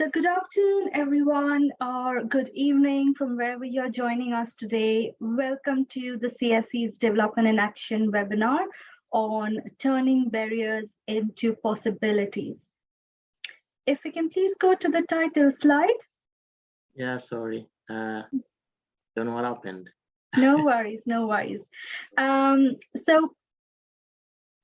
So good afternoon, everyone, or good evening from wherever you're joining us today. Welcome to the CSE's Development in Action webinar on turning barriers into possibilities. If we can please go to the title slide. Yeah, sorry. Don't know what happened. No worries, no worries. So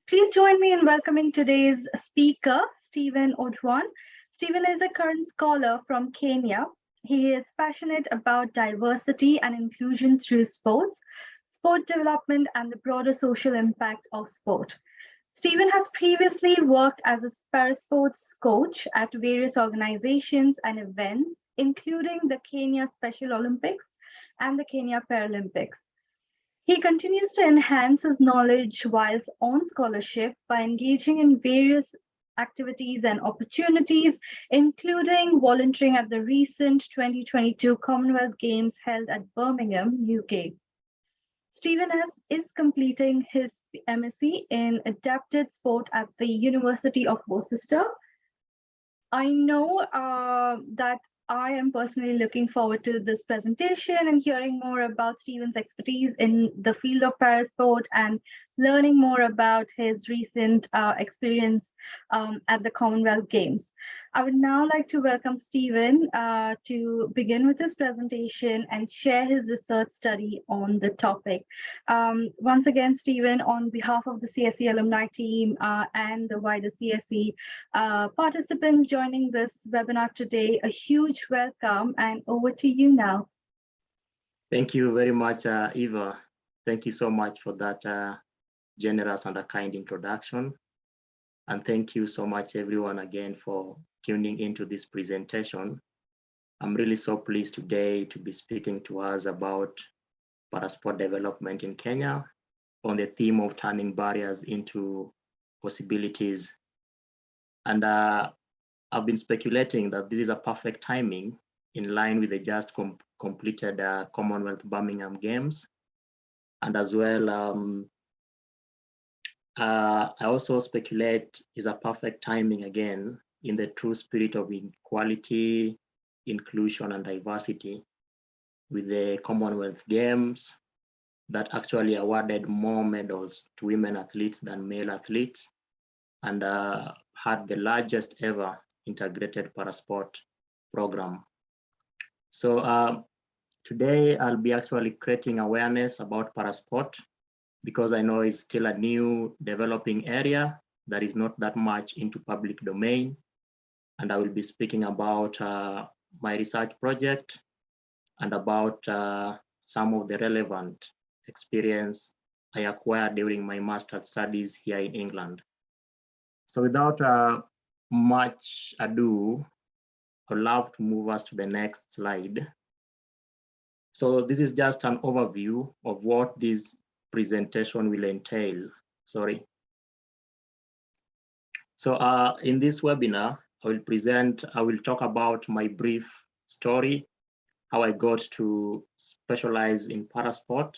please join me in welcoming today's speaker, Stephen Ojwan'g. Stephen is a current scholar from Kenya. He is passionate about diversity and inclusion through sports, sport development, and the broader social impact of sport. Stephen has previously worked as a parasports coach at various organizations and events, including the Kenya Special Olympics and the Kenya Paralympics. He continues to enhance his knowledge whilst on scholarship by engaging in various activities and opportunities, including volunteering at the recent 2022 Commonwealth Games held at Birmingham, UK. Stephen is completing his MSc in Adapted Sport at the University of Worcester. I know that I am personally looking forward to this presentation and hearing more about Stephen's expertise in the field of parasport and learning more about his recent experience at the Commonwealth Games. I would now like to welcome Stephen to begin with his presentation and share his research study on the topic. Once again, Stephen, on behalf of the CSE alumni team and the wider CSE participants joining this webinar today, a huge welcome, and over to you now. Thank you very much, Eva. Thank you so much for that generous and a kind introduction. And thank you so much, everyone, again, for tuning into this presentation. I'm really so pleased today to be speaking to us about parasport development in Kenya on the theme of turning barriers into possibilities. And I've been speculating that this is a perfect timing in line with the just completed Commonwealth Birmingham Games. And as well, I also speculate is a perfect timing again in the true spirit of equality, inclusion, and diversity with the Commonwealth Games that actually awarded more medals to women athletes than male athletes and had the largest ever integrated parasport program. So today I'll be actually creating awareness about parasport because I know it's still a new developing area that is not that much into public domain. And I will be speaking about my research project and about some of the relevant experience I acquired during my master's studies here in England. So without much ado, I'd love to move us to the next slide. So this is just an overview of what this presentation will entail. Sorry. So in this webinar, I will talk about my brief story, how I got to specialize in parasport.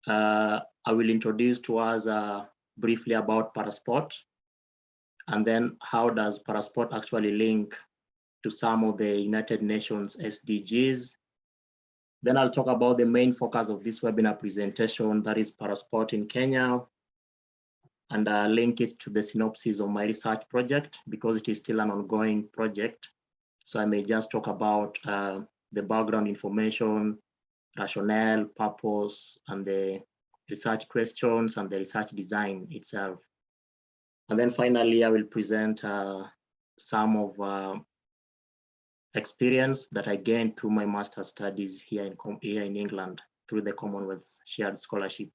I will introduce to us briefly about parasport, and then how does parasport actually link to some of the United Nations SDGs. Then I'll talk about the main focus of this webinar presentation, that is parasport in Kenya, and link it to the synopsis of my research project because it is still an ongoing project. So I may just talk about the background information, rationale, purpose, and the research questions and the research design itself. And then finally, I will present some of experience that I gained through my master's studies here in England through the Commonwealth Shared Scholarship.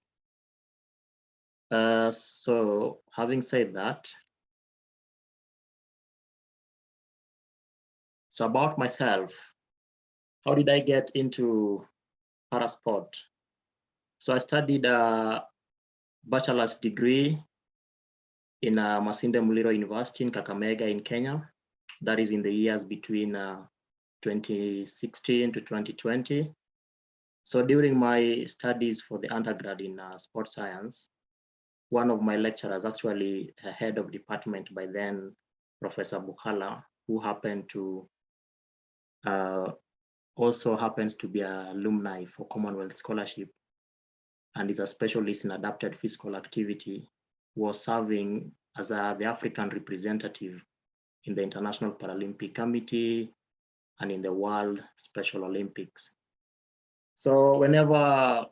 So having said that, so about myself, how did I get into parasport? So I studied a bachelor's degree in Masinde Muliro University in Kakamega in Kenya. That is in the years between 2016 to 2020. So during my studies for the undergrad in sports science, one of my lecturers, actually a head of department by then, Professor Bukala, who happen to also happens to be an alumni for Commonwealth Scholarship and is a specialist in adapted physical activity, was serving as the African representative in the International Paralympic Committee and in the World Special Olympics. So whenever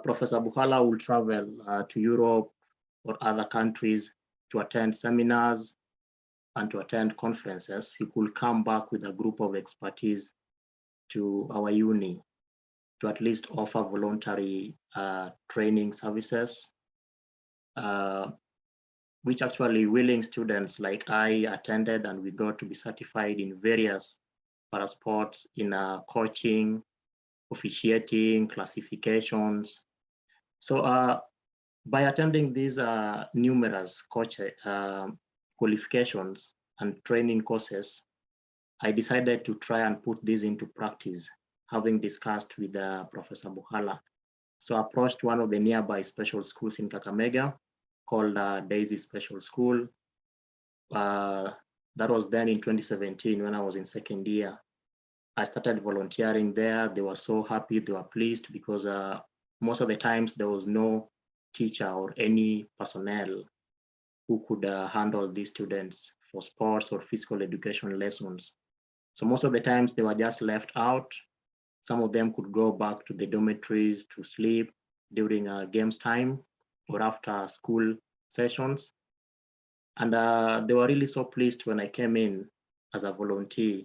Professor Bukala will travel to Europe or other countries to attend seminars and to attend conferences, he could come back with a group of expertise to our uni to at least offer voluntary training services, which actually willing students like I attended, and we got to be certified in various parasports in coaching, officiating, classifications. So by attending these numerous coach qualifications and training courses, I decided to try and put this into practice, having discussed with Professor Bukala. So I approached one of the nearby special schools in Kakamega called Daisy Special School. That was then in 2017 when I was in second year. I started volunteering there. They were so happy, they were pleased because most of the times there was no teacher or any personnel who could handle these students for sports or physical education lessons. So most of the times they were just left out. Some of them could go back to the dormitories to sleep during games time or after school sessions. And they were really so pleased when I came in as a volunteer.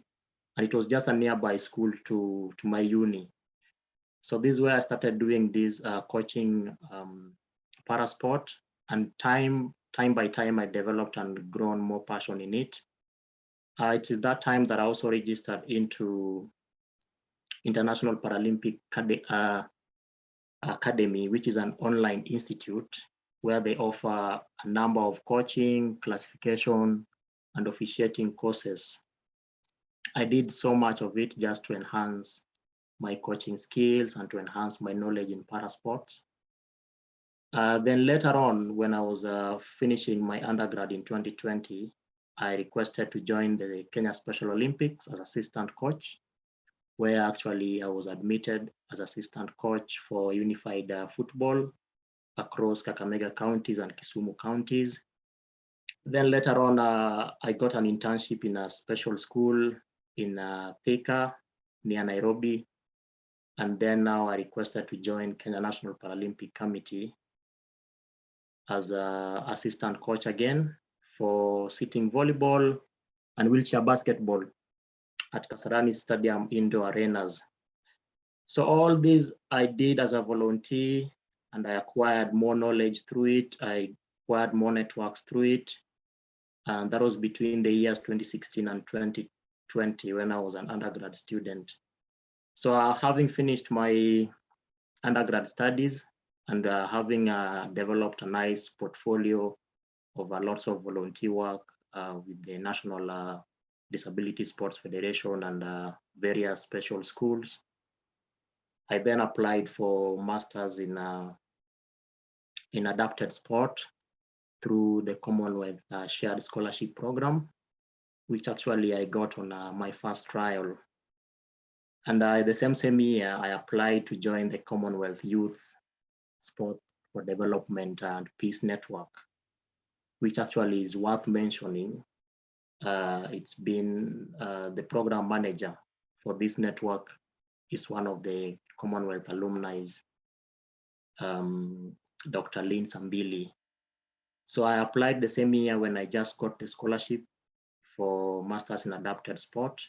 And it was just a nearby school to my uni. So this is where I started doing this coaching parasport, and time by time I developed and grown more passion in it. It is that time that I also registered into International Paralympic Academy, which is an online institute where they offer a number of coaching, classification, and officiating courses. I did so much of it just to enhance my coaching skills and to enhance my knowledge in parasports. Then later on, when I was finishing my undergrad in 2020, I requested to join the Kenya Special Olympics as assistant coach, where actually I was admitted as assistant coach for unified football across Kakamega counties and Kisumu counties. Then later on, I got an internship in a special school in Thika, near Nairobi. And then now I requested to join Kenya National Paralympic Committee as an assistant coach again for sitting volleyball and wheelchair basketball at Kasarani Stadium indoor arenas. So all these I did as a volunteer, and I acquired more knowledge through it. I acquired more networks through it. And that was between the years 2016 and 2020 when I was an undergrad student. So having finished my undergrad studies and having developed a nice portfolio of lots of volunteer work with the National Disability Sports Federation and various special schools, I then applied for masters in adapted sport through the Commonwealth Shared Scholarship Program, which actually I got on my first trial. And the same year, I applied to join the Commonwealth Youth Sport for Development and Peace Network, which actually is worth mentioning. It's been the program manager for this network is one of the Commonwealth alumni, Dr. Lynn Sambili. So I applied the same year when I just got the scholarship for Masters in Adapted Sport,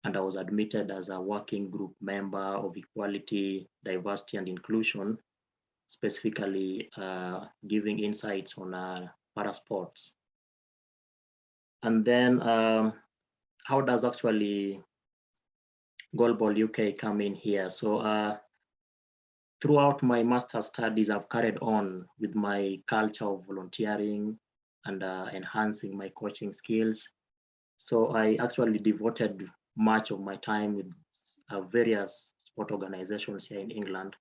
and I was admitted as a working group member of Equality, Diversity, and Inclusion, specifically giving insights on parasports. And then how does actually Goalball UK come in here? So throughout my master's studies, I've carried on with my culture of volunteering and enhancing my coaching skills. So I actually devoted much of my time with various sport organizations here in England,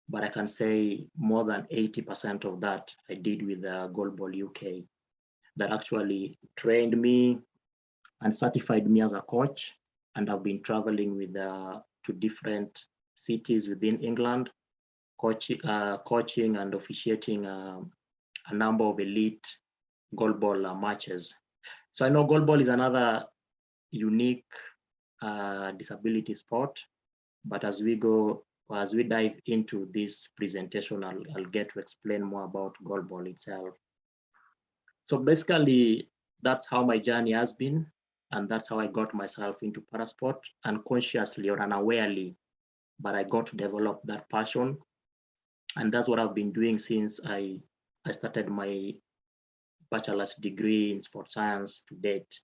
but I can say more than 80% of that I did with Goalball UK, that actually trained me, and certified me as a coach. And I've been traveling with to different cities within England, coaching and officiating a number of elite goalball matches. So I know goalball is another unique disability sport, but as we dive into this presentation, I'll get to explain more about goalball itself. So basically, that's how my journey has been, and that's how I got myself into parasport, unconsciously or unawarely, but I got to develop that passion, and that's what I've been doing since I started my bachelor's degree in sports science to date,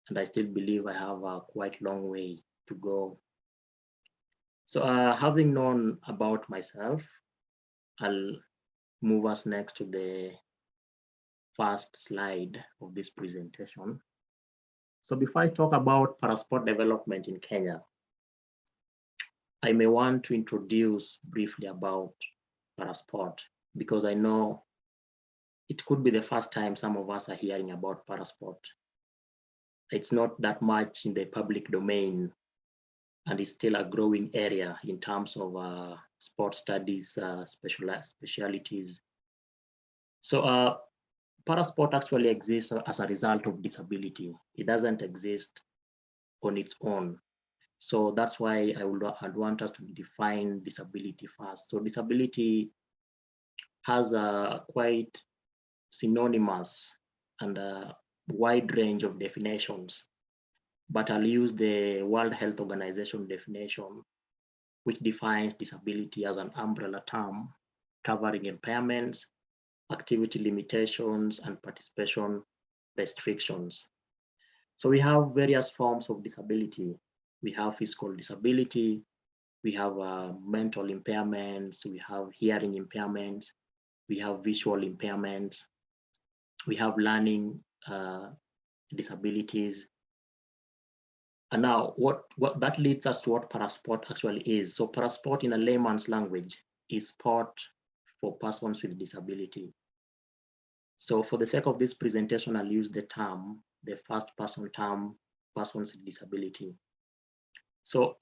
and I still believe I have a quite long way to go. So having known about myself, I'll move us next to the first slide of this presentation. So before I talk about parasport development in Kenya, I may want to introduce briefly about parasport, because I know it could be the first time some of us are hearing about parasport. It's not that much in the public domain, and it's still a growing area in terms of sport studies, specialities. So parasport actually exists as a result of disability. It doesn't exist on its own. So that's why I'd want us to define disability first. So disability has a quite synonymous and a wide range of definitions, but I'll use the World Health Organization definition, which defines disability as an umbrella term covering impairments, activity limitations, and participation restrictions. So we have various forms of disability. We have physical disability, we have mental impairments, we have hearing impairments, we have visual impairments, we have learning disabilities. And now what that leads us to what parasport actually is. So parasport in a layman's language is sport for persons with disability. So for the sake of this presentation, I'll use the term, the first person term, persons with disability. So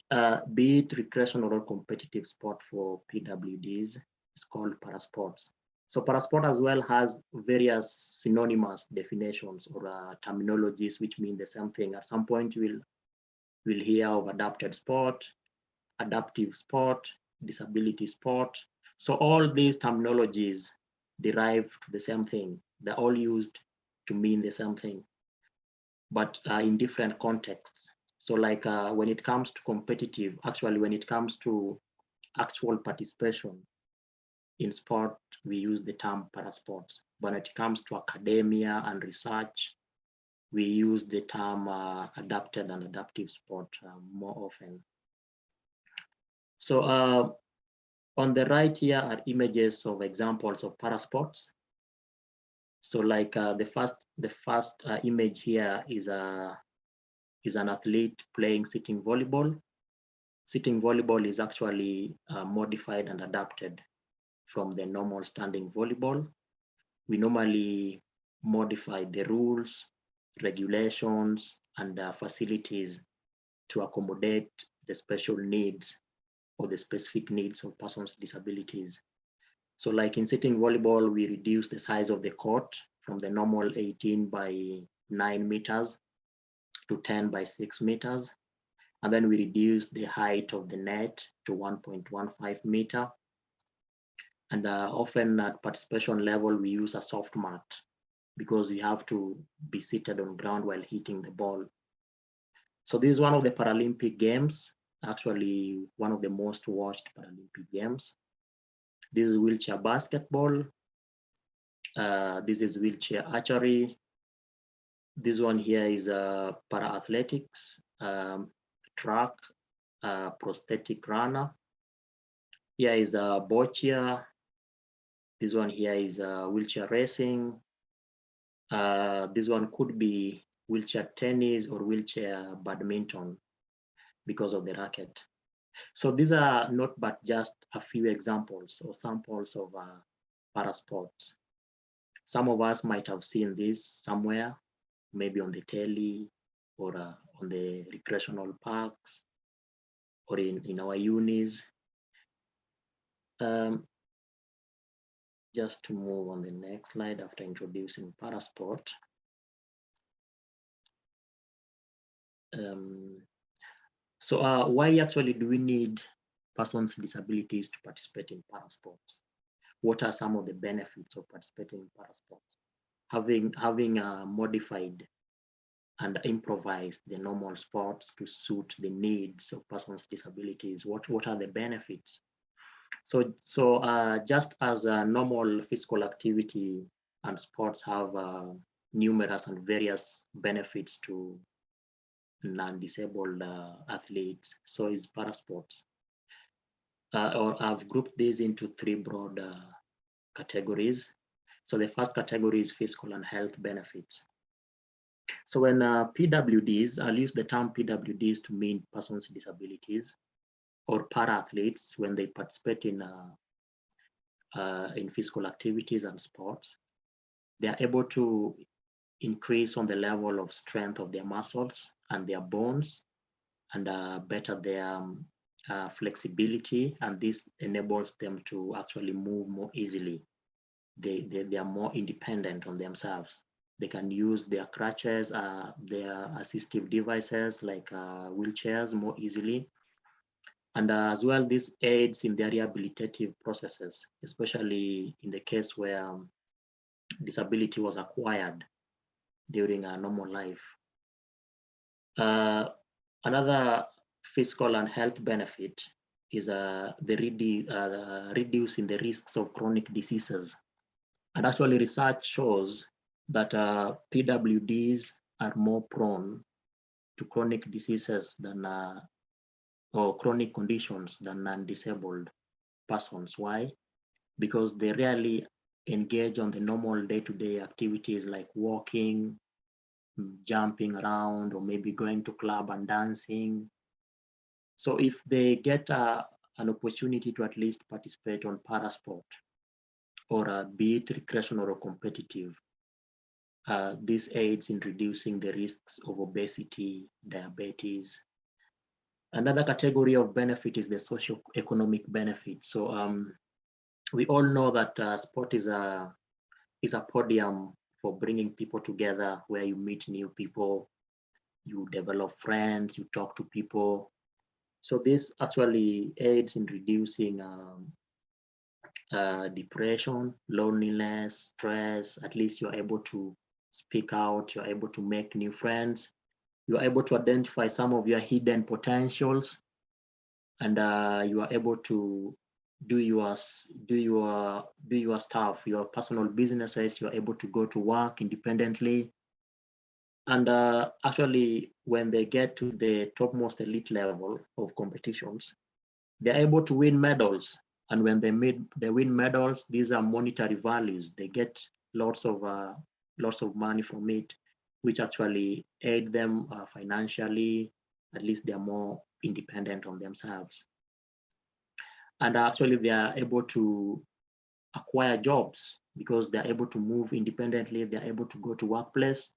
be it recreational or competitive sport for PWDs, it's called parasports. So parasport as well has various synonymous definitions or terminologies which mean the same thing. At some point we'll hear of adapted sport, adaptive sport, disability sport. So all these terminologies derive to the same thing. They're all used to mean the same thing, but in different contexts. So like when it comes to competitive, actually when it comes to actual participation in sport, we use the term parasports. When it comes to academia and research, we use the term adapted and adaptive sport more often. So on the right here are images of examples of parasports. So like the first image here is an athlete playing sitting volleyball. Sitting volleyball is actually modified and adapted from the normal standing volleyball. We normally modify the rules, regulations, and facilities to accommodate the special needs or the specific needs of persons with disabilities. So like in sitting volleyball, we reduce the size of the court from the normal 18 by 9 meters to 10 by 6 meters. And then we reduce the height of the net to 1.15 meter. And often at participation level, we use a soft mat because you have to be seated on ground while hitting the ball. So this is one of the Paralympic Games, actually one of the most watched Paralympic Games. This is wheelchair basketball. This is wheelchair archery. This one here is para athletics, track, prosthetic runner. Here is boccia. This one here is wheelchair racing. This one could be wheelchair tennis or wheelchair badminton because of the racket. So these are not but just a few examples or samples of parasports. Some of us might have seen this somewhere, maybe on the telly or on the recreational parks or in our unis. Just to move on the next slide after introducing parasport. So why actually do we need persons with disabilities to participate in parasports? What are some of the benefits of participating in parasports? Having modified and improvised the normal sports to suit the needs of persons with disabilities, what are the benefits? So just as a normal physical activity and sports have numerous and various benefits to non-disabled athletes, so is parasports. Or I've grouped these into three broad categories. So the first category is physical and health benefits. So when PWDs, I'll use the term PWDs to mean persons with disabilities, or para-athletes when they participate in physical activities and sports, they are able to increase on the level of strength of their muscles and their bones, and better their flexibility, and this enables them to actually move more easily. They are more independent on themselves. They can use their crutches, their assistive devices like wheelchairs more easily. And as well, this aids in their rehabilitative processes, especially in the case where disability was acquired during a normal life. Another physical and health benefit is reducing the risks of chronic diseases. And actually research shows that PWDs are more prone to chronic diseases than or chronic conditions than non-disabled persons. Why? Because they rarely engage on the normal day-to-day activities like walking, jumping around, or maybe going to club and dancing. So if they get an opportunity to at least participate on parasport, or be it recreational or competitive, this aids in reducing the risks of obesity, diabetes. Another category of benefit is the socio-economic benefit. So we all know that sport is a podium for bringing people together, where you meet new people, you develop friends, you talk to people. So this actually aids in reducing depression, loneliness, stress. At least you're able to speak out, you're able to make new friends, you're able to identify some of your hidden potentials, and you are able to do your stuff, your personal businesses. You're able to go to work independently. And actually, when they get to the topmost elite level of competitions, they're able to win medals. And when they win medals, these are monetary values. They get lots of money from it, which actually aid them financially. At least they're more independent on themselves. And actually, they are able to acquire jobs because they're able to move independently. They're able to go to workplace,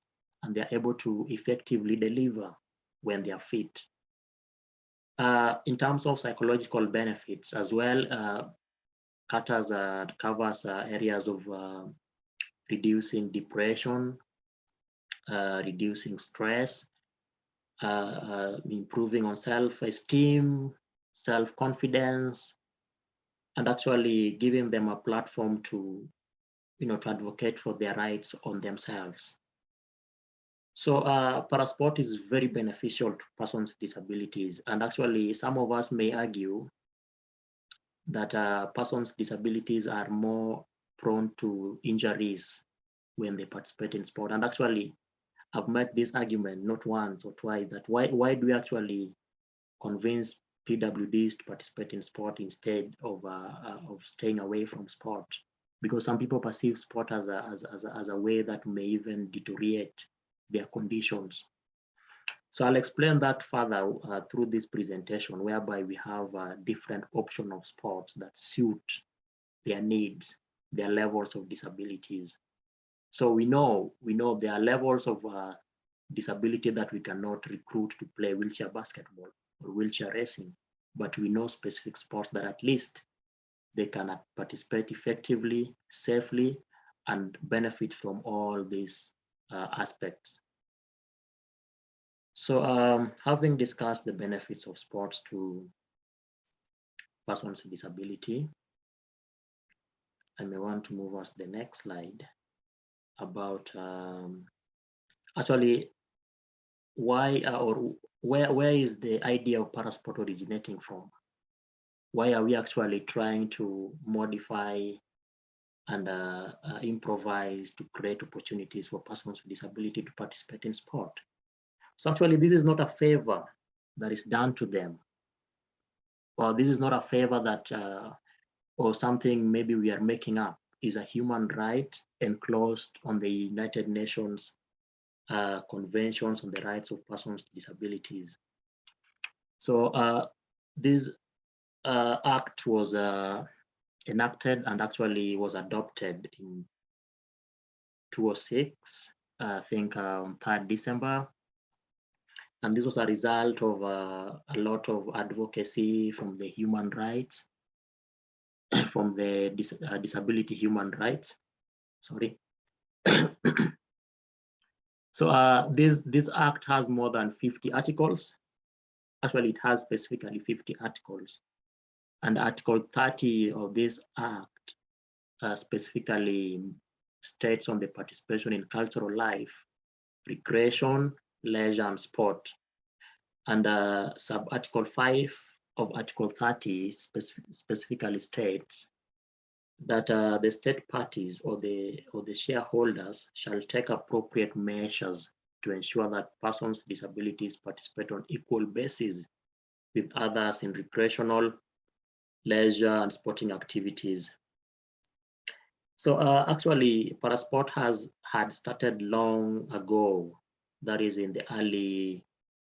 and they're able to effectively deliver when they are fit. In terms of psychological benefits as well, covers areas of reducing depression, reducing stress, improving on self-esteem, self-confidence, and actually giving them a platform to advocate for their rights on themselves. So parasport is very beneficial to persons with disabilities. And actually, some of us may argue that persons with disabilities are more prone to injuries when they participate in sport. And actually, I've met this argument not once or twice, that why do we actually convince PWDs to participate in sport instead of staying away from sport? Because some people perceive sport as a way that may even deteriorate their conditions. So I'll explain that further through this presentation, whereby we have a different option of sports that suit their needs, their levels of disabilities. So we know there are levels of disability that we cannot recruit to play wheelchair basketball or wheelchair racing, but we know specific sports that at least they can participate effectively, safely, and benefit from all these aspects. So having discussed the benefits of sports to persons with disability, I may want to move us to the next slide about actually why or where is the idea of parasport originating from? Why are we actually trying to modify and improvise to create opportunities for persons with disability to participate in sport? So actually, this is not a favor that is done to them. Well, this is not a favor that or something maybe we are making up. Is a human right enclosed on the United Nations conventions on the rights of persons with disabilities. So this act was enacted and actually was adopted in 2006, I think 3rd December. And this was a result of a lot of advocacy from the human rights, from the disability human rights, sorry. So this act has more than 50 articles. Actually, it has specifically 50 articles. And Article 30 of this act specifically states on the participation in cultural life, recreation, leisure, and sport. And sub-article 5 of Article 30 specifically states that the state parties or the shareholders shall take appropriate measures to ensure that persons with disabilities participate on equal basis with others in recreational, leisure, and sporting activities. So actually, parasport had started long ago, that is in the early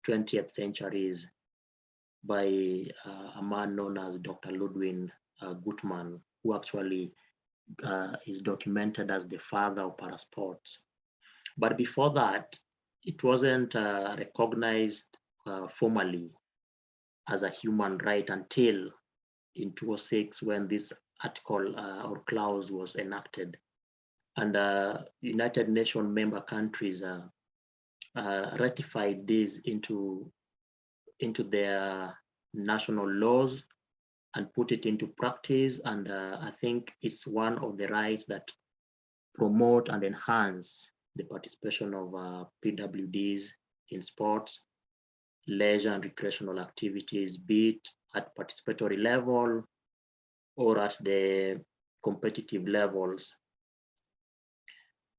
20th centuries, by a man known as Dr. Ludwig Guttmann, who actually is documented as the father of parasports. But before that, it wasn't recognized formally as a human right until in 2006 when this article or clause was enacted. And United Nations member countries ratified this into their national laws and put it into practice. And I think it's one of the rights that promote and enhance the participation of PWDs in sports, leisure and recreational activities, be it at participatory level or at the competitive levels.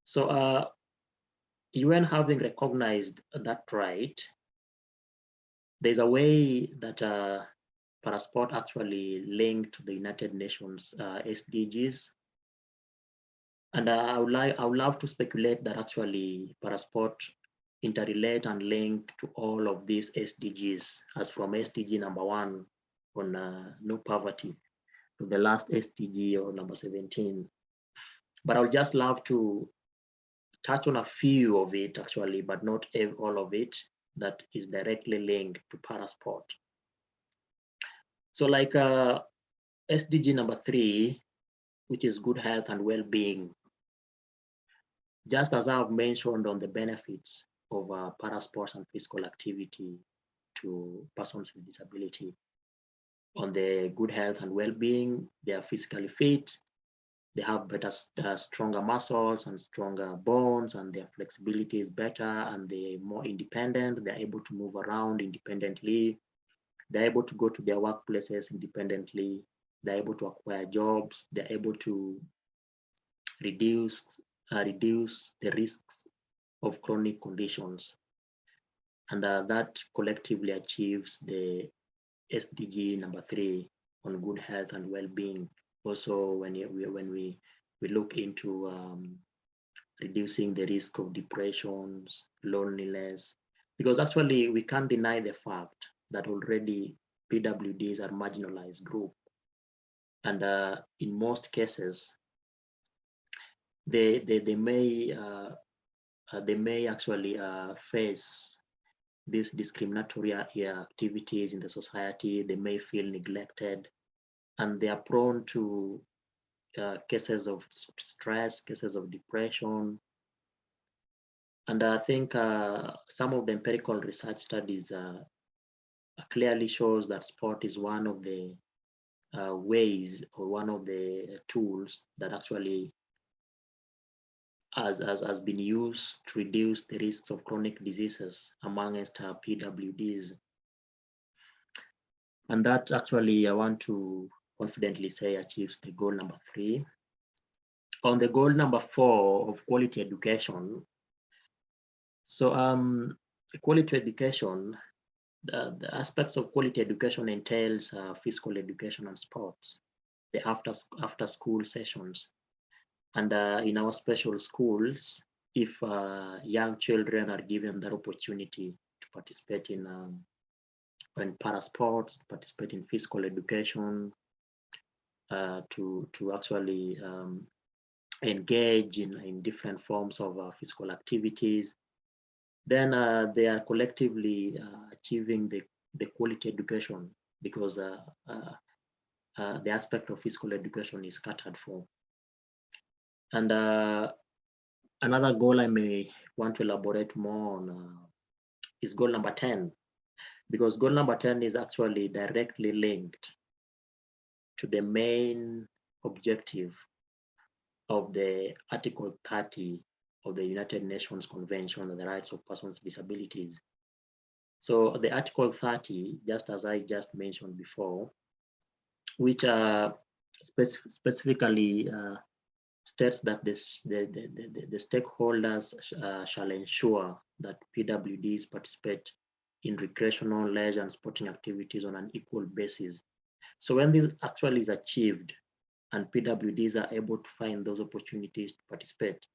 So UN having recognized that right, there's a way that parasport actually linked to the United Nations SDGs. And I would love to speculate that actually parasport interrelate and link to all of these SDGs, as from SDG number 1 on no poverty to the last SDG or number 17. But I would just love to touch on a few of it actually, but not all of it that is directly linked to parasport. So like SDG number 3, which is good health and well-being. Just as I've mentioned on the benefits of parasports and physical activity to persons with disability, on the good health and well-being, they are physically fit, they have better, stronger muscles and stronger bones, and their flexibility is better, and they're more independent. They're able to move around independently. They're able to go to their workplaces independently. They're able to acquire jobs. They're able to reduce the risks of chronic conditions. And that collectively achieves the SDG number 3 on good health and well-being. Also, when we look into reducing the risk of depressions, loneliness, because actually we can't deny the fact that already PWDs are marginalized group, and in most cases they may they may actually face these discriminatory activities in the society. They may feel neglected, and they are prone to cases of stress, cases of depression. And I think some of the empirical research studies clearly shows that sport is one of the ways or one of the tools that actually has been used to reduce the risks of chronic diseases amongst PWDs. And that actually, I want to confidently say, achieves the goal number 3. On the goal number 4 of quality education, so quality education, the aspects of quality education entails physical education and sports, the after school sessions. And in our special schools, if young children are given that opportunity to participate in parasports, participate in physical education, to actually engage in different forms of physical activities, then they are collectively achieving the quality education, because the aspect of physical education is catered for. And another goal I may want to elaborate more on is goal number 10, because goal number 10 is actually directly linked to the main objective of the Article 30 of the United Nations Convention on the Rights of Persons with Disabilities. So the Article 30, just as I just mentioned before, which specifically states that the stakeholders shall ensure that PWDs participate in recreational, leisure, and sporting activities on an equal basis. So when this actually is achieved and PWDs are able to find those opportunities to participate,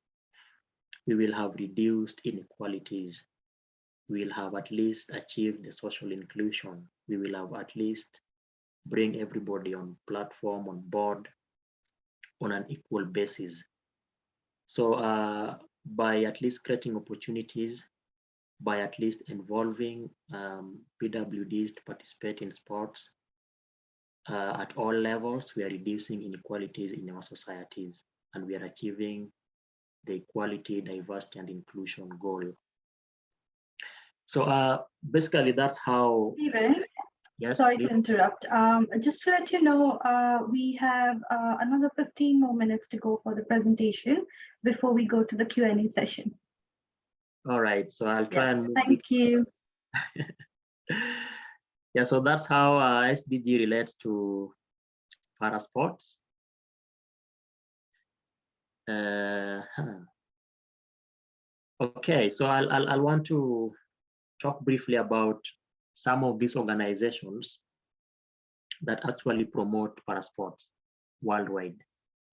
we will have reduced inequalities. We will have at least achieved the social inclusion. We will have at least bring everybody on platform, on board, on an equal basis. So by at least creating opportunities, by at least involving PWDs to participate in sports at all levels, we are reducing inequalities in our societies, and we are achieving the equality, diversity, and inclusion goal. So basically, that's how. Stephen, Yes, sorry please. to interrupt. Just to let you know, we have another 15 more minutes to go for the presentation before we go to the Q&A session. All right, so I'll try and move. Thank you. Yeah, so that's how SDG relates to parasports. Okay, so I'll want to talk briefly about some of these organizations that actually promote parasports worldwide,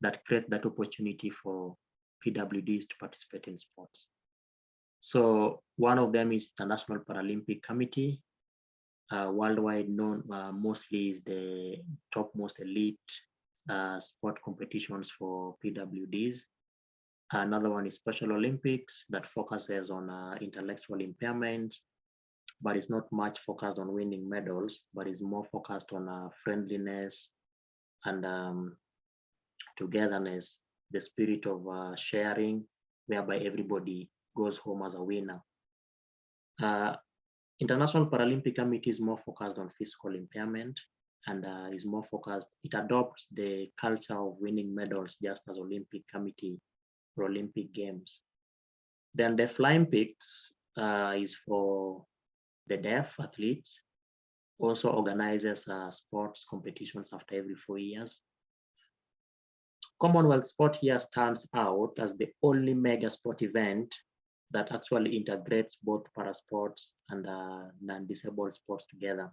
that create that opportunity for PWDs to participate in sports. So one of them is International Paralympic Committee, worldwide known mostly is the topmost elite sport competitions for PWDs. Another one is Special Olympics, that focuses on intellectual impairment, but it's not much focused on winning medals, but is more focused on friendliness and togetherness, the spirit of sharing, whereby everybody goes home as a winner. International Paralympic Committee is more focused on physical impairment and is more focused, it adopts the culture of winning medals just as Olympic Committee for Olympic Games. Then the Olympics is for the deaf athletes, also organizes sports competitions after every 4 years. Commonwealth Sport here stands out as the only mega sport event that actually integrates both parasports and non-disabled sports together.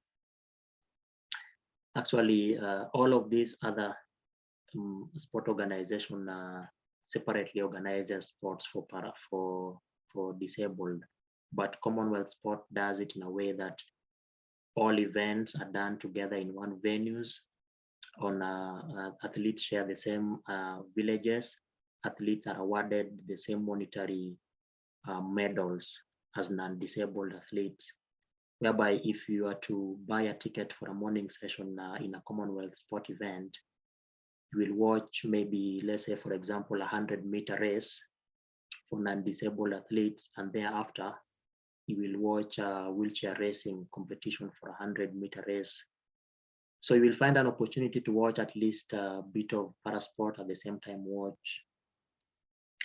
Actually, all of these other sport organizations separately organizes sports for disabled, but Commonwealth Sport does it in a way that all events are done together in one venues. On athletes share the same villages. Athletes are awarded the same monetary medals as non-disabled athletes, whereby if you are to buy a ticket for a morning session in a Commonwealth sport event, you will watch maybe, let's say, for example, 100-meter race for non-disabled athletes, and thereafter, you will watch a wheelchair racing competition for a 100-meter race. So you will find an opportunity to watch at least a bit of parasport at the same time, watch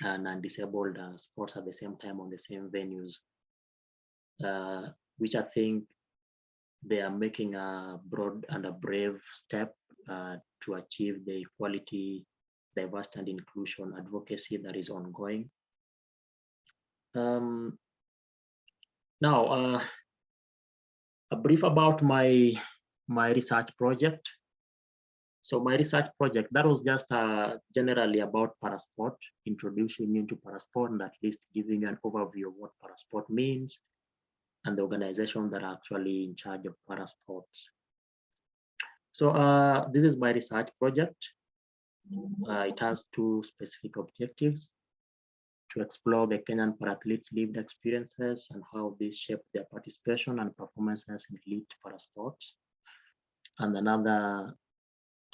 non-disabled sports at the same time on the same venues, which I think they are making a broad and a brave step to achieve the equality, diversity, and inclusion advocacy that is ongoing. Now, a brief about my research project. So my research project, that was just generally about parasport, introducing you into parasport and at least giving you an overview of what parasport means and the organization that are actually in charge of parasports. So this is my research project. It has two specific objectives: to explore the Kenyan parathletes' lived experiences and how these shape their participation and performances in elite parasports. And another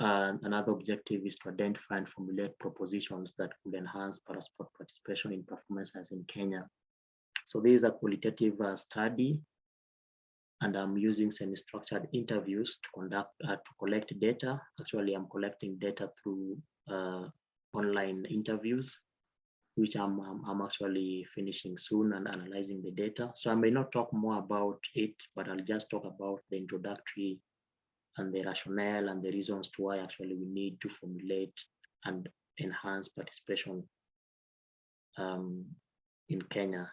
objective is to identify and formulate propositions that could enhance parasport participation in performances in Kenya. So this is a qualitative study, and I'm using semi-structured interviews to collect data. Actually, I'm collecting data through online interviews, which I'm actually finishing soon and analyzing the data. So I may not talk more about it, but I'll just talk about the introductory and the rationale and the reasons to why actually we need to formulate and enhance participation in Kenya.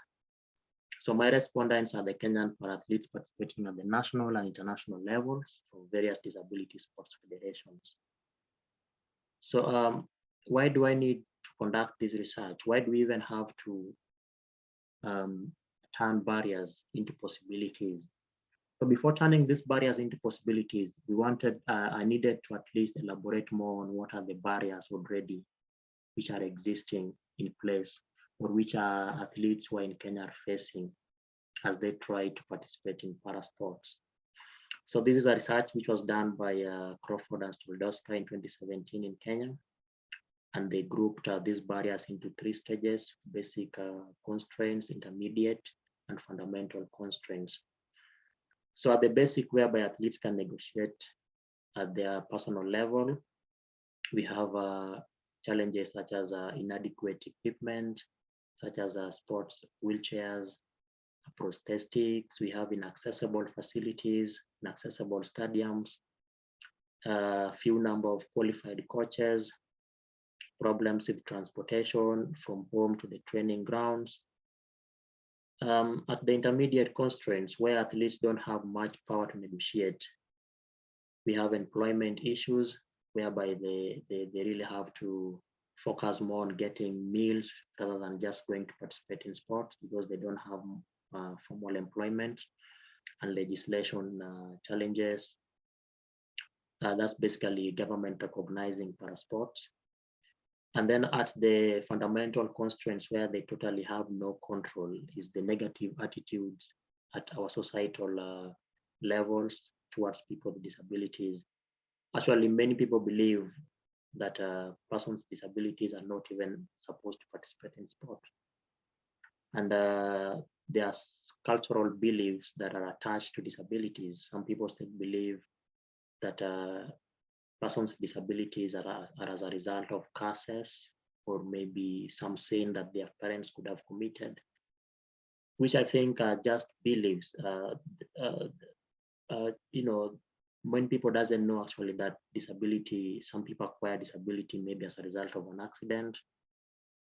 So my respondents are the Kenyan parathletes participating at the national and international levels for various disability sports federations. So why do I need to conduct this research? Why do we even have to turn barriers into possibilities? So before turning these barriers into possibilities, I needed to at least elaborate more on what are the barriers already which are existing in place, or which are athletes who are in Kenya are facing as they try to participate in parasports. So this is a research which was done by Crawford and Stoldoska in 2017 in Kenya. And they grouped these barriers into three stages: basic constraints, intermediate, and fundamental constraints. So at the basic, whereby athletes can negotiate at their personal level, we have challenges such as inadequate equipment, such as sports wheelchairs, prosthetics. We have inaccessible facilities, inaccessible stadiums, few number of qualified coaches, problems with transportation from home to the training grounds. At the intermediate constraints, where athletes don't have much power to negotiate, we have employment issues, whereby they really have to focus more on getting meals rather than just going to participate in sports, because they don't have formal employment, and legislation challenges. That's basically government recognizing parasports. And then at the fundamental constraints, where they totally have no control, is the negative attitudes at our societal levels towards people with disabilities. Actually, many people believe that persons with disabilities are not even supposed to participate in sport. And there are cultural beliefs that are attached to disabilities. Some people still believe that persons with disabilities are as a result of curses, or maybe some sin that their parents could have committed, which I think are just beliefs. When people doesn't know actually that disability, some people acquire disability maybe as a result of an accident,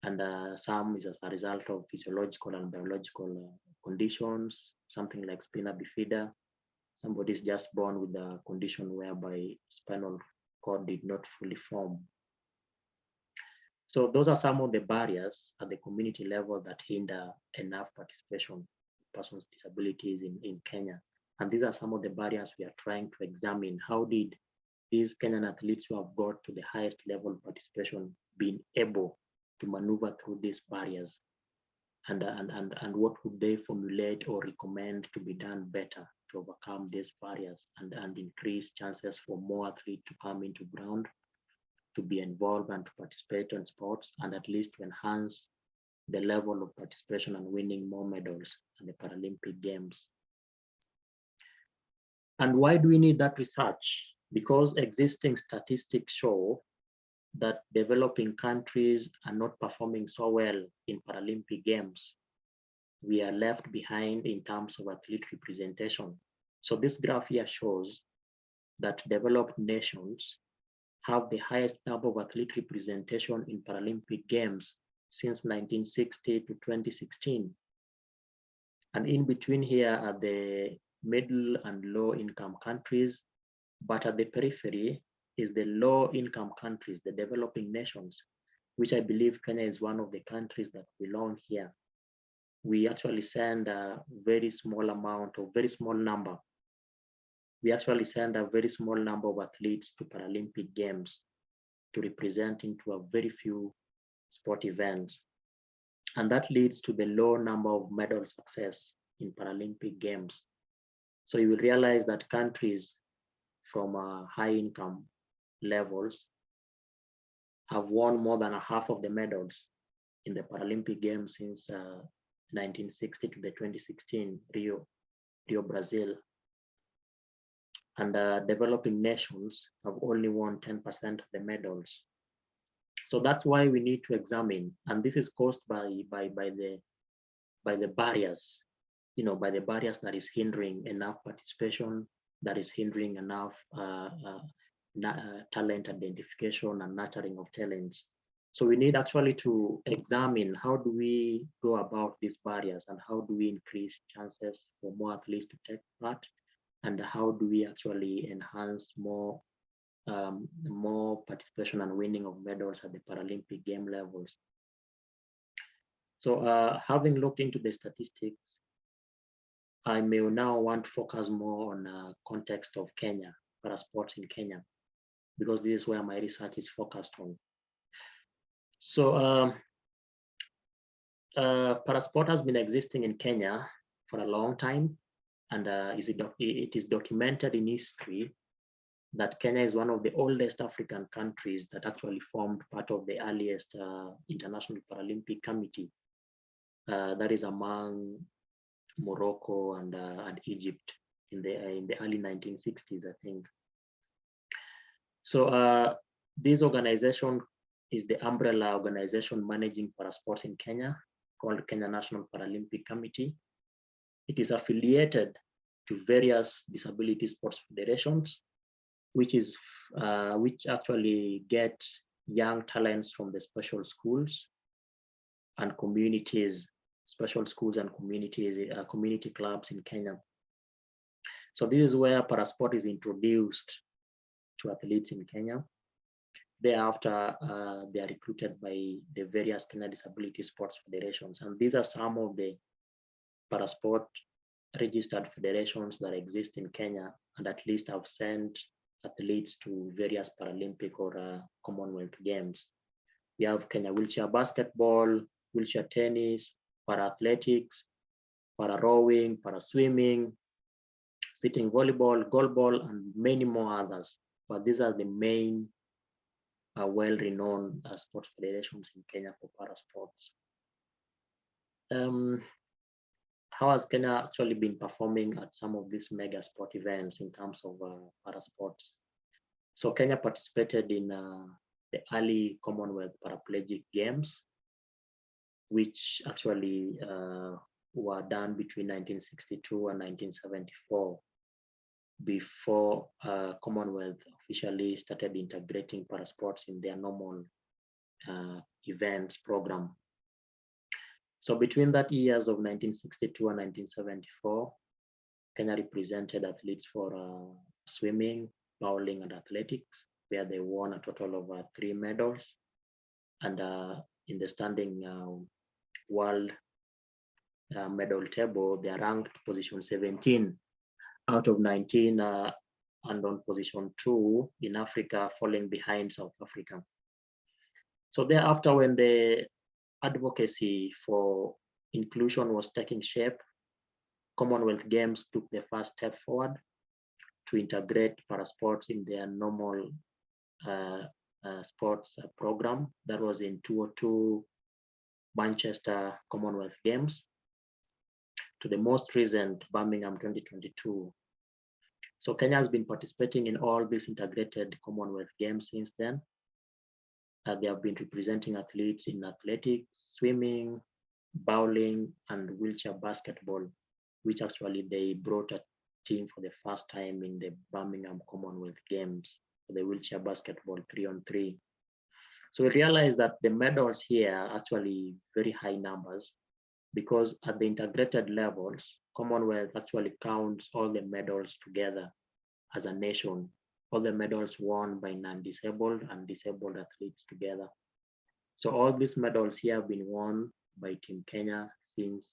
and some is as a result of physiological and biological conditions, something like spina bifida. Somebody is just born with a condition whereby spinal cord did not fully form. So those are some of the barriers at the community level that hinder enough participation of persons with disabilities in Kenya. And these are some of the barriers we are trying to examine. How did these Kenyan athletes who have got to the highest level of participation been able to maneuver through these barriers? and what would they formulate or recommend to be done better to overcome these barriers and increase chances for more athletes to come into ground, to be involved and to participate in sports, and at least to enhance the level of participation and winning more medals at the Paralympic Games. And why do we need that research? Because existing statistics show that developing countries are not performing so well in Paralympic Games. We are left behind in terms of athlete representation. So this graph here shows that developed nations have the highest number of athlete representation in Paralympic Games since 1960 to 2016. And in between here are the middle and low income countries, but at the periphery is the low income countries, the developing nations, which I believe Kenya is one of the countries that belong here. We actually send a very small amount or very small number. We actually send a very small number of athletes to Paralympic Games to represent into a very few sport events. And that leads to the low number of medal success in Paralympic Games. So you will realize that countries from high income levels have won more than a half of the medals in the Paralympic Games since 1960 to the 2016 Rio, Brazil. And developing nations have only won 10% of the medals. So that's why we need to examine, and this is caused by the barriers, by the barriers that is hindering enough participation, that is hindering enough talent identification and nurturing of talents. So we need actually to examine how do we go about these barriers and how do we increase chances for more athletes to take part, and how do we actually enhance more participation and winning of medals at the Paralympic game levels. So having looked into the statistics, I may now want to focus more on context of Kenya, parasports in Kenya, because this is where my research is focused on. So parasport has been existing in Kenya for a long time, and it is documented in history that Kenya is one of the oldest African countries that actually formed part of the earliest International Paralympic Committee. That is among Morocco and Egypt in the early 1960s, I think. So this organization is the umbrella organization managing parasports in Kenya, called Kenya National Paralympic Committee. It is affiliated to various disability sports federations, which actually get young talents from the special schools and communities, special schools and community clubs in Kenya. So this is where parasport is introduced to athletes in Kenya. Thereafter, they are recruited by the various Kenya disability sports federations. And these are some of the parasport registered federations that exist in Kenya, and at least have sent athletes to various Paralympic or Commonwealth Games. We have Kenya wheelchair basketball, wheelchair tennis, para athletics, para rowing, para swimming, sitting volleyball, goalball, and many more others. But these are the main well-renowned sports federations in Kenya for parasports. How has Kenya actually been performing at some of these mega sport events in terms of parasports? So Kenya participated in the early Commonwealth Paraplegic Games, which actually were done between 1962 and 1974, before Commonwealth officially started integrating parasports in their normal events program. So between that years of 1962 and 1974, Kenya represented athletes for swimming, bowling, and athletics, where they won a total of 3 medals. And in the standing world medal table, they are ranked position 17 out of 19 and on position 2 in Africa, falling behind South Africa. So thereafter, when the advocacy for inclusion was taking shape, Commonwealth Games took the first step forward to integrate parasports in their normal sports program. That was in 2002 Manchester Commonwealth Games to the most recent Birmingham 2022. So Kenya has been participating in all these integrated Commonwealth Games since then. They have been representing athletes in athletics, swimming, bowling, and wheelchair basketball, which actually they brought a team for the first time in the Birmingham Commonwealth Games for the wheelchair basketball 3-on-3. So we realized that the medals here are actually very high numbers, because at the integrated levels, Commonwealth actually counts all the medals together as a nation, all the medals won by non-disabled and disabled athletes together. So all these medals here have been won by Team Kenya since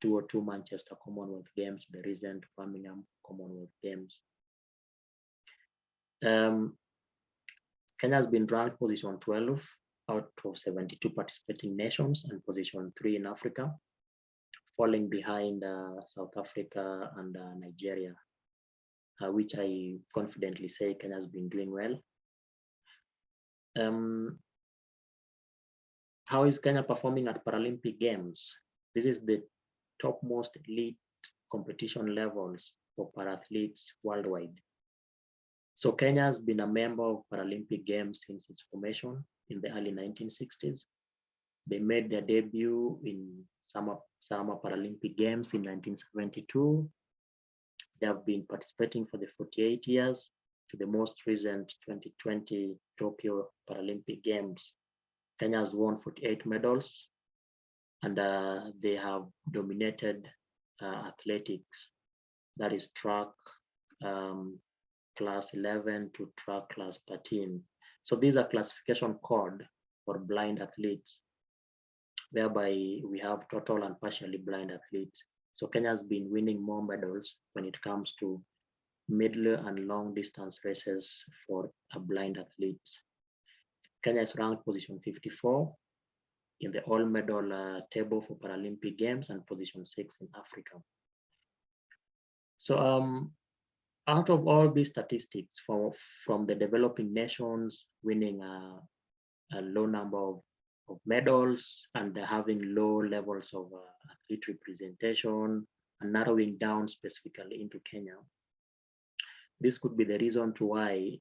2002 Manchester Commonwealth Games, the recent Birmingham Commonwealth Games. Kenya has been ranked position 12 out of 72 participating nations and position 3 in Africa, falling behind South Africa and Nigeria, which I confidently say Kenya has been doing well. How is Kenya performing at Paralympic Games? This is the topmost elite competition levels for para-athletes worldwide. So Kenya has been a member of Paralympic Games since its formation in the early 1960s. They made their debut in Summer Paralympic Games in 1972. They have been participating for the 48 years to the most recent 2020 Tokyo Paralympic Games. Kenya has won 48 medals, and they have dominated athletics, that is track class 11 to track class 13. So these are classification code for blind athletes, whereby we have total and partially blind athletes. So Kenya has been winning more medals when it comes to middle and long distance races for blind athletes. Kenya is ranked position 54 in the all medal table for Paralympic Games and position 6 in Africa. So out of all these statistics from the developing nations winning a low number of medals and having low levels of athlete representation and narrowing down specifically into Kenya, this could be the reason to why,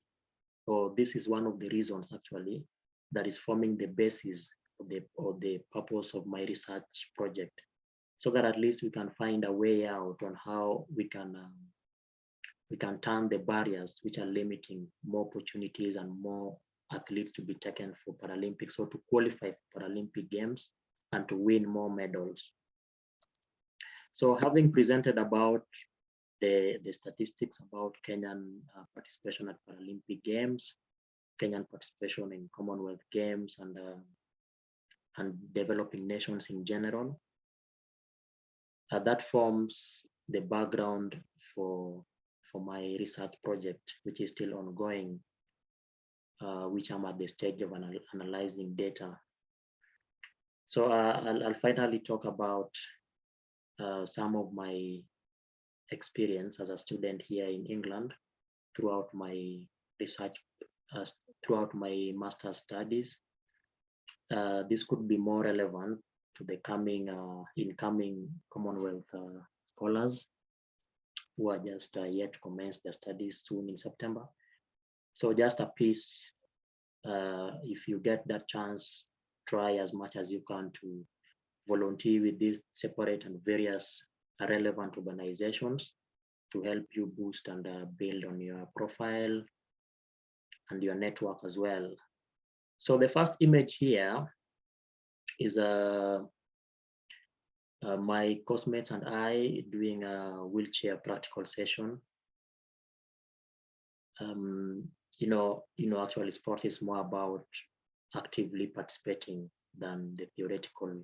or this is one of the reasons actually, that is forming the basis of the purpose of my research project, so that at least we can find a way out on how we can turn the barriers which are limiting more opportunities and more athletes to be taken for Paralympics, or to qualify for Paralympic Games and to win more medals. So having presented about the statistics about Kenyan participation at Paralympic Games, Kenyan participation in Commonwealth Games, and developing nations in general, that forms the background for my research project, which is still ongoing, which I'm at the stage of analyzing data. So I'll finally talk about some of my experience as a student here in England throughout my research, throughout my master's studies. This could be more relevant to the incoming Commonwealth scholars who are just yet to commence their studies soon in September. So just a piece, if you get that chance, try as much as you can to volunteer with these separate and various relevant organizations to help you boost and build on your profile and your network as well. So the first image here is my course-mates and I doing a wheelchair practical session. Actually sports is more about actively participating than the theoretical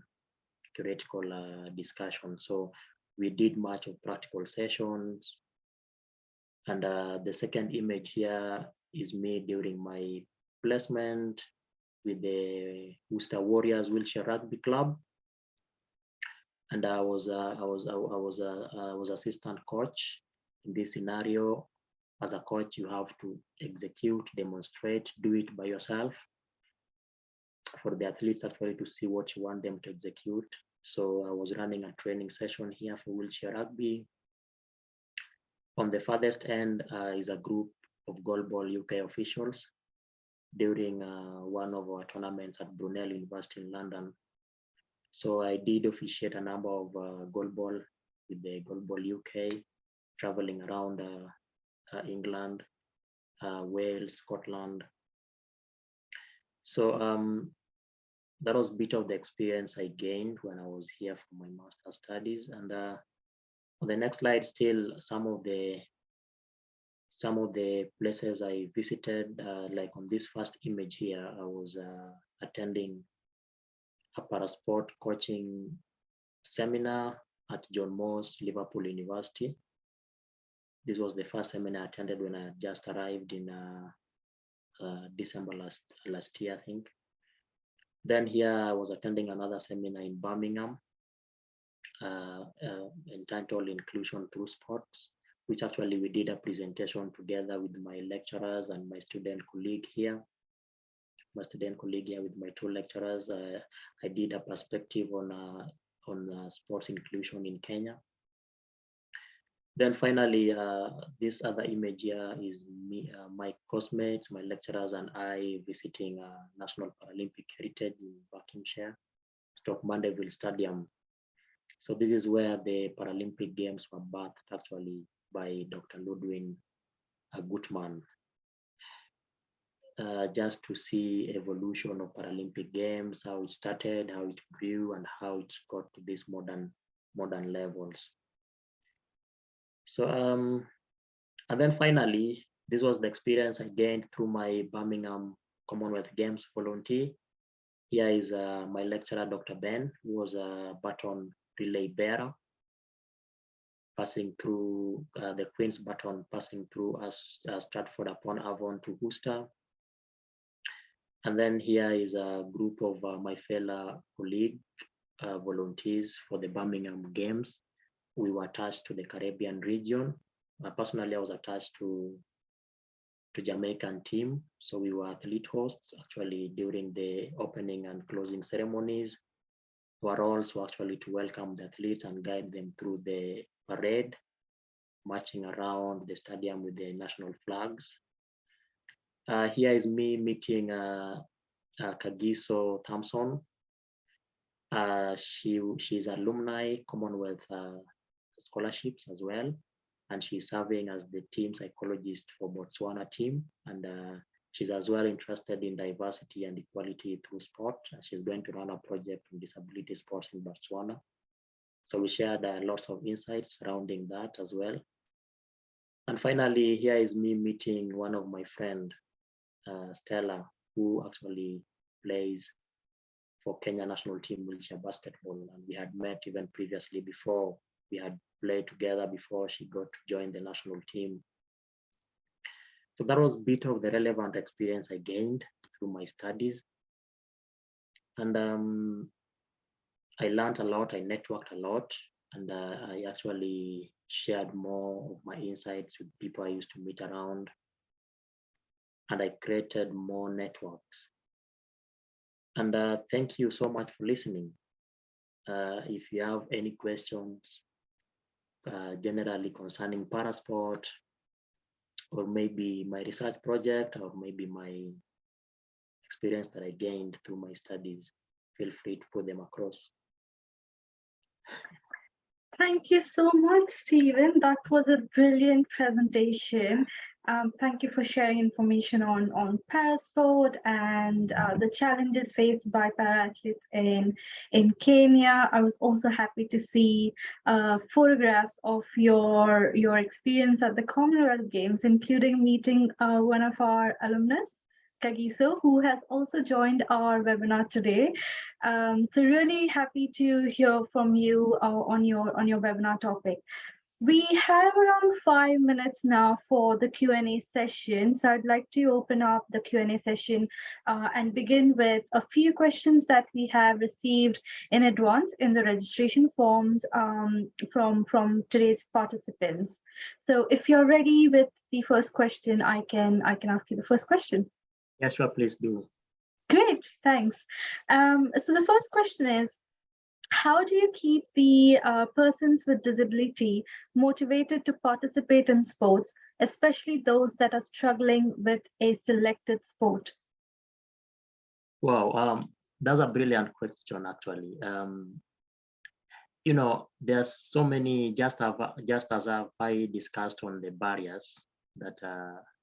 discussion. So we did much of practical sessions. And the second image here is me during my placement with the Worcester Warriors Wheelchair Rugby Club. and I was assistant coach in this scenario. As a coach, you have to execute, demonstrate, do it by yourself for the athletes actually to see what you want them to execute. So I was running a training session here for wheelchair rugby. On the farthest end is a group of goalball UK officials during one of our tournaments at Brunel University in London. So I did officiate a number of goalball with the Goalball UK, traveling around England, Wales, Scotland. So that was a bit of the experience I gained when I was here for my master's studies. And on the next slide, still some of the places I visited, like on this first image here, I was attending a parasport coaching seminar at John Moores, Liverpool University. This was the first seminar I attended when I just arrived in December last year, I think. Then here I was attending another seminar in Birmingham, entitled Inclusion Through Sports, which actually we did a presentation together with my lecturers and my student colleague here. With my two lecturers. I did a perspective on sports inclusion in Kenya. Then finally, this other image here is me, my classmates, my lecturers, and I visiting National Paralympic Heritage in Buckinghamshire, Stoke Mandeville Stadium. So this is where the Paralympic Games were birthed actually by Dr. Ludwig Gutmann. Just to see evolution of Paralympic Games, how it started, how it grew, and how it got to these modern levels. So, and then finally, this was the experience I gained through my Birmingham Commonwealth Games volunteer. Here is my lecturer, Dr. Ben, who was a baton relay bearer, passing through the Queen's baton, passing through Stratford upon Avon to Worcester. And then here is a group of my fellow colleague volunteers for the Birmingham Games. We were attached to the Caribbean region. Personally, I was attached to Jamaican team. So we were athlete hosts actually during the opening and closing ceremonies. Our roles were actually to welcome the athletes and guide them through the parade, marching around the stadium with the national flags. Here is me meeting Kagiso Thompson. She's alumni Commonwealth scholarships as well, and she's serving as the team psychologist for Botswana team, and she's as well interested in diversity and equality through sport. She's going to run a project on disability sports in Botswana. So we shared lots of insights surrounding that as well. And finally, here is me meeting one of my friends, Stella, who actually plays for Kenya national team wheelchair basketball. And we had met even previously before. We had played together before she got to join the national team. So that was a bit of the relevant experience I gained through my studies. And I learned a lot, I networked a lot, and I actually shared more of my insights with people I used to meet around. And I created more networks. And thank you so much for listening. If you have any questions, generally concerning parasport, or maybe my research project, or maybe my experience that I gained through my studies, feel free to put them across. Thank you so much, Stephen. That was a brilliant presentation. Thank you for sharing information on parasport and the challenges faced by para-athletes in Kenya. I was also happy to see photographs of your experience at the Commonwealth Games, including meeting one of our alumnus, Kagiso, who has also joined our webinar today. So really happy to hear from you on your webinar topic. We have around 5 minutes now for the Q&A session. So I'd like to open up the Q&A session and begin with a few questions that we have received in advance in the registration forms from today's participants. So if you're ready with the first question, I can ask you the first question. Yes, sure, please do. Great, thanks. So the first question is, how do you keep the persons with disability motivated to participate in sports, especially those that are struggling with a selected sport? Wow, that's a brilliant question, actually. You know, there's so many, just as I discussed on the barriers that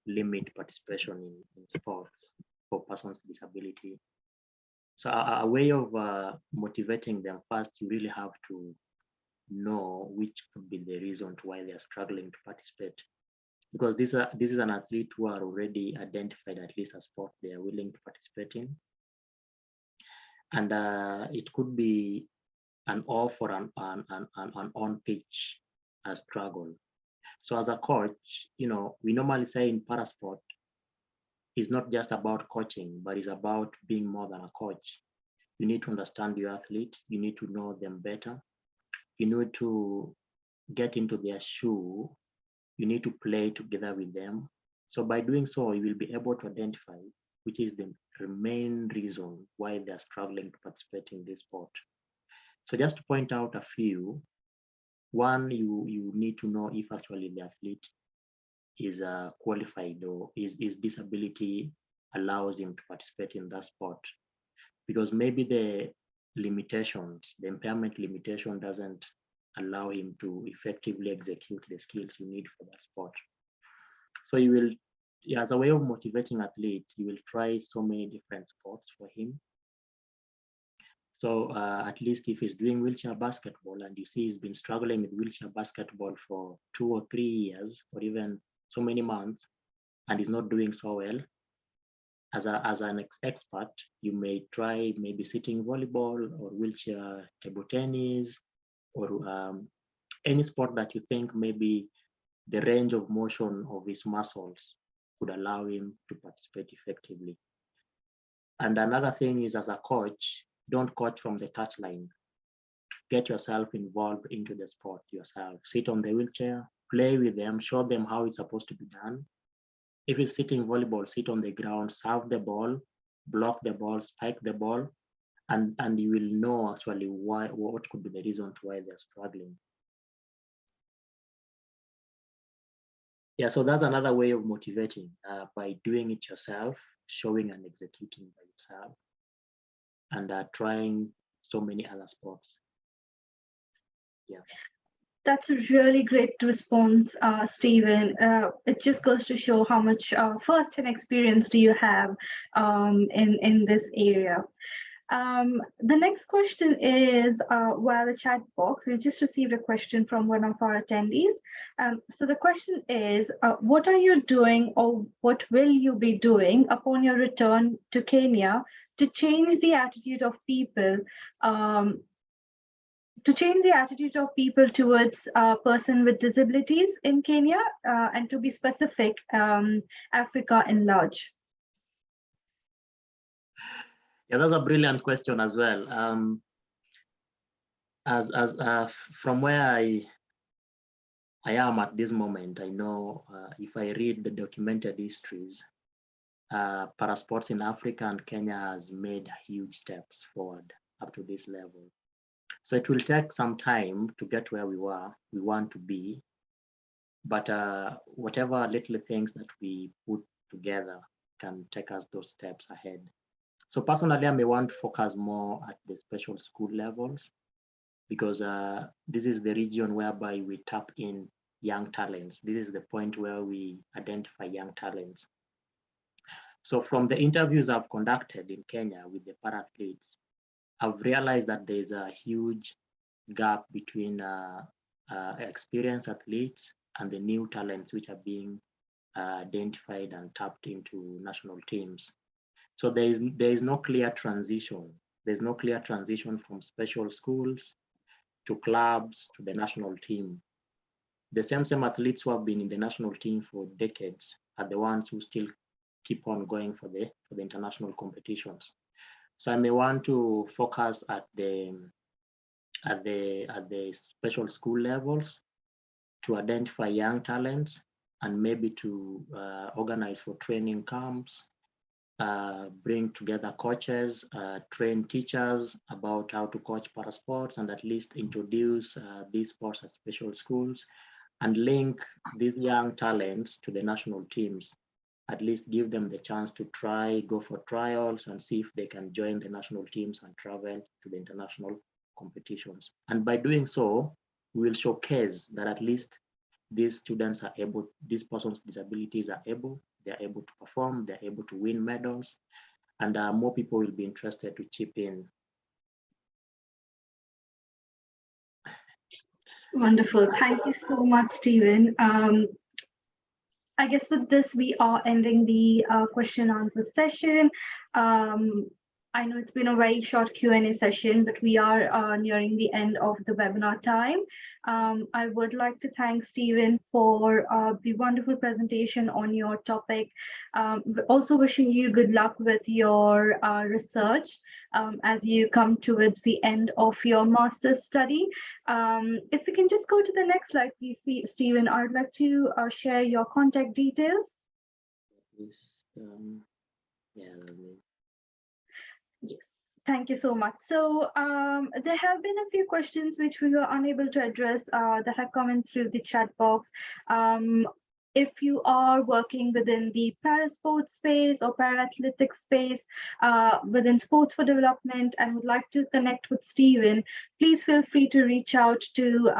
limit participation in sports for persons with disability. So a way of motivating them, first, you really have to know which could be the reason why they're struggling to participate. Because this is an athlete who are already identified at least a sport they are willing to participate in. And it could be an off or an on-pitch struggle. So as a coach, you know, we normally say in parasport, it's not just about coaching, but it's about being more than a coach. You need to understand your athlete. You need to know them better. You need to get into their shoe. You need to play together with them. So by doing so, you will be able to identify which is the main reason why they're struggling to participate in this sport. So just to point out a few, one, you need to know if actually the athlete is qualified or is disability allows him to participate in that sport. Because maybe the limitations, the impairment limitation doesn't allow him to effectively execute the skills you need for that sport. So you will, as a way of motivating athlete, you will try so many different sports for him. So at least if he's doing wheelchair basketball and you see he's been struggling with wheelchair basketball for 2 or 3 years or even so many months and he's not doing so well, as an expert, you may try maybe sitting volleyball or wheelchair table tennis or any sport that you think maybe the range of motion of his muscles could allow him to participate effectively. And another thing is, as a coach, don't coach from the touchline. Get yourself involved into the sport yourself. Sit on the wheelchair, play with them, show them how it's supposed to be done. If it's sitting volleyball, sit on the ground, serve the ball, block the ball, spike the ball, and you will know actually what could be the reason why they're struggling. Yeah, so that's another way of motivating by doing it yourself, showing and executing by yourself, and trying so many other sports. Yeah. That's a really great response, Stephen. It just goes to show how much first-hand experience do you have in this area. The next question is via the chat box. We just received a question from one of our attendees. So the question is, what are you doing or what will you be doing upon your return to Kenya to change the attitude of people towards a person with disabilities in Kenya, and to be specific, Africa in large? Yeah, that's a brilliant question as well. From where I am at this moment, I know if I read the documented histories, parasports in Africa and Kenya has made huge steps forward up to this level. So it will take some time to get where we want to be, but whatever little things that we put together can take us those steps ahead. So personally, I may want to focus more at the special school levels because this is the region whereby we tap in young talents. This is the point where we identify young talents. So from the interviews I've conducted in Kenya with the para-athletes, I've realized that there's a huge gap between experienced athletes and the new talents which are being identified and tapped into national teams. So there is no clear transition. There's no clear transition from special schools to clubs to the national team. the same athletes who have been in the national team for decades are the ones who still keep on going for the international competitions. So I may want to focus at the special school levels to identify young talents and maybe to organize for training camps, bring together coaches, train teachers about how to coach parasports, and at least introduce these sports at special schools, and link these young talents to the national teams. At least give them the chance to go for trials and see if they can join the national teams and travel to the international competitions. And by doing so, we will showcase that at least these students are able, these persons with disabilities are able, they're able to perform, they're able to win medals, and more people will be interested to chip in. Wonderful. Thank you so much, Stephen. I guess with this, we are ending the question and answer session. I know it's been a very short Q&A session, but we are nearing the end of the webinar time. I would like to thank Stephen for the wonderful presentation on your topic. Also wishing you good luck with your research as you come towards the end of your master's study. If we can just go to the next slide, please, Stephen, I'd like to share your contact details. Yes, thank you so much. So there have been a few questions which we were unable to address that have come in through the chat box. If you are working within the parasports space or para-athletics space, within sports for development, and would like to connect with Stephen, please feel free to reach out to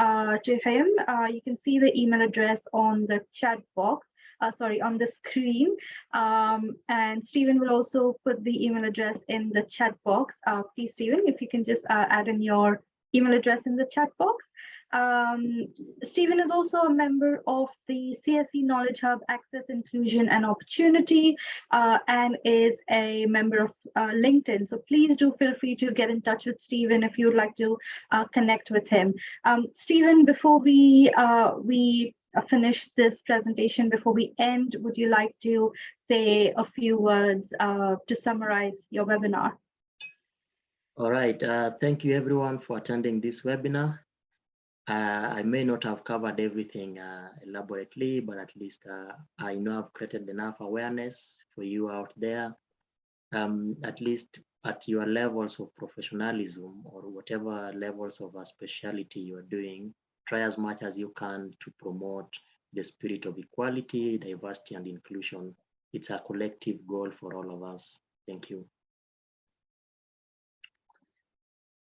him. You can see the email address on the chat box. On the screen, and Stephen will also put the email address in the chat box. Please, Stephen, if you can just add in your email address in the chat box. Stephen is also a member of the CSE Knowledge Hub Access, Inclusion and Opportunity, and is a member of LinkedIn. So please do feel free to get in touch with Stephen if you would like to connect with him. Stephen, before we finish this presentation, before we end, would you like to say a few words to summarize your webinar? All right, thank you everyone for attending this webinar. I may not have covered everything elaborately, but at least I know I've created enough awareness for you out there, at least at your levels of professionalism or whatever levels of a specialty you're doing. Try as much as you can to promote the spirit of equality, diversity, and inclusion. It's a collective goal for all of us. Thank you.